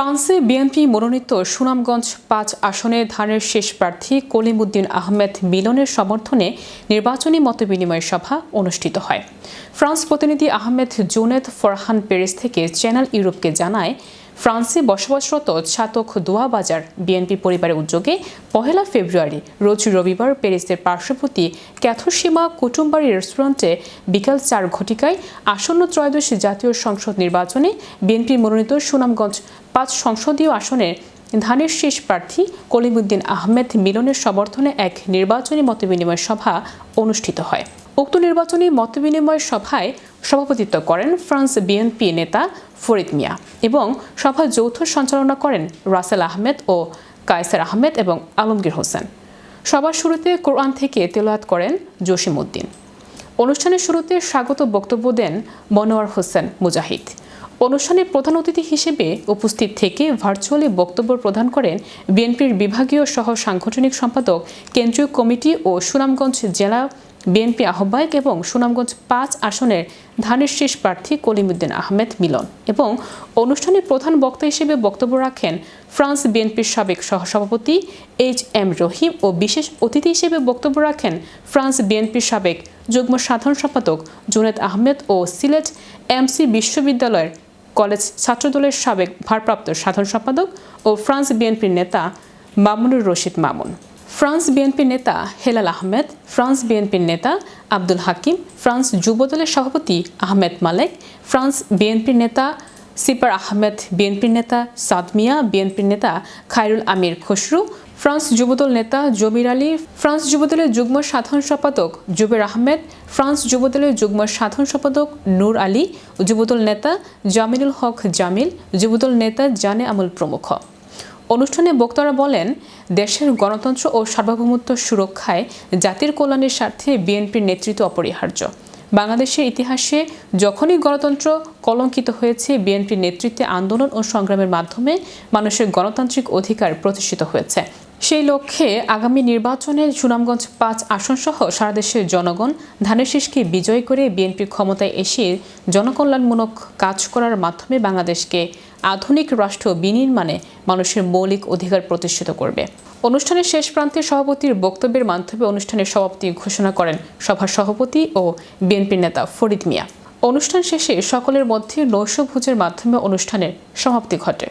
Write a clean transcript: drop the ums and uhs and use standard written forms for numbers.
ফ্রান্সে বিএনপি মনোনীত সুনামগঞ্জ ৫ আসনের ধানের শেষ প্রার্থী কলিমুদ্দিন আহমেদ মিলনের সমর্থনে নির্বাচনী মতবিনিময় সভা অনুষ্ঠিত হয়। ফ্রান্স প্রতিনিধি আহমেদ জুনেদ ফরহান পেরিস থেকে চ্যানেল ইউরোপকে জানায়, ফ্রান্সে বসবাসরত ছাতক দোয়া বাজার বিএনপি পরিবারের উদ্যোগে ১ ফেব্রুয়ারি রোজ রবিবার প্যারিসের পার্শ্ববর্তী ক্যাথোসীমা কুটুমবাড়ি রেস্টুরেন্টে বিকাল ৪ ঘটিকায় আসন্ন ত্রয়োদশ জাতীয় সংসদ নির্বাচনে বিএনপি মনোনীত সুনামগঞ্জ ৫ সংসদীয় আসনের ধানের শীষ প্রার্থী কলিমুদ্দিন আহমেদ মিলনের সমর্থনে এক নির্বাচনী মতবিনিময় সভা অনুষ্ঠিত হয়। উক্ত নির্বাচনী মতবিনিময় সভায় সভাপতিত্ব করেন ফ্রান্স বিএনপি নেতা ফরিদ মিয়া এবং সভা যৌথ সঞ্চালনা করেন রাসেল আহমেদ ও কায়সার আহমেদ এবং আলমগীর হোসেন। সভার শুরুতে কোরআন থেকে তেলাওয়াত করেন জসিম উদ্দিন। অনুষ্ঠানের শুরুতে স্বাগত বক্তব্য দেন মনোয়ার হোসেন মুজাহিদ। অনুষ্ঠানে প্রধান অতিথি হিসেবে উপস্থিত থেকে ভার্চুয়ালি বক্তব্য প্রদান করেন বিএনপির বিভাগীয় সহ সাংগঠনিক সম্পাদক, কেন্দ্রীয় কমিটি ও সুনামগঞ্জ জেলা বিএনপি আহ্বায়ক এবং সুনামগঞ্জ ৫ আসনের ধানের শীষ প্রার্থী কলিমুদ্দিন আহমেদ মিলন। এবং অনুষ্ঠানে প্রধান বক্তা হিসেবে বক্তব্য রাখেন ফ্রান্স বিএনপির সাবেক সহসভাপতি HM রহিম ও বিশেষ অতিথি হিসেবে বক্তব্য রাখেন ফ্রান্স বিএনপির সাবেক যুগ্ম সাধারণ সম্পাদক জুনেদ আহমেদ ও সিলেট MC বিশ্ববিদ্যালয়ের কলেজ ছাত্রদলের সাবেক ভারপ্রাপ্ত সাধারণ সম্পাদক ও ফ্রান্স বিএনপির নেতা মামুনুর রশিদ মামুন, ফ্রান্স বিএনপির নেতা হেলাল আহমেদ, ফ্রান্স বিএনপির নেতা আব্দুল হাকিম, ফ্রান্স যুবদলের সভাপতি আহমেদ মালেক, ফ্রান্স বিএনপির নেতা সিপার আহমেদ, বিএনপির নেতা সাদ মিয়া, বিএনপির নেতা খায়রুল আমির খসরু, ফ্রান্স যুবদল নেতা জমির আলী, ফ্রান্স যুবদলের যুগ্ম সাধারণ সম্পাদক জুবের আহমেদ, ফ্রান্স যুবদলের যুগ্ম সাধারণ সম্পাদক নূর আলী, যুবদল নেতা জামিনুল হক জামিল, যুবদল নেতা জানে আমল প্রমুখ। অনুষ্ঠানে বক্তারা বলেন, দেশের গণতন্ত্র ও সার্বভৌমত্ব সুরক্ষায় জাতির কল্যাণের স্বার্থে বিএনপির নেতৃত্ব অপরিহার্য। বাংলাদেশের ইতিহাসে যখনই গণতন্ত্র কলঙ্কিত হয়েছে, বিএনপির নেতৃত্বে আন্দোলন ও সংগ্রামের মাধ্যমে মানুষের গণতান্ত্রিক অধিকার প্রতিষ্ঠিত হয়েছে। সেই লক্ষ্যে আগামী নির্বাচনে সুনামগঞ্জ ৫ আসনসহ সারা দেশের জনগণ ধানের শীষকে বিজয় করে বিএনপির ক্ষমতায় এসে জনকল্যাণমূলক কাজ করার মাধ্যমে বাংলাদেশকে আধুনিক রাষ্ট্র বিনির্মাণে মানুষের মৌলিক অধিকার প্রতিষ্ঠিত করবে। অনুষ্ঠানের শেষ প্রান্তে সভাপতির বক্তব্যের মাধ্যমে অনুষ্ঠানের সভাপতি ঘোষণা করেন সভার সভাপতি ও বিএনপির নেতা ফরিদ মিয়া। অনুষ্ঠান শেষে সকলের মধ্যে নৈশভোজের মাধ্যমে অনুষ্ঠানের সমাপ্তি ঘটে।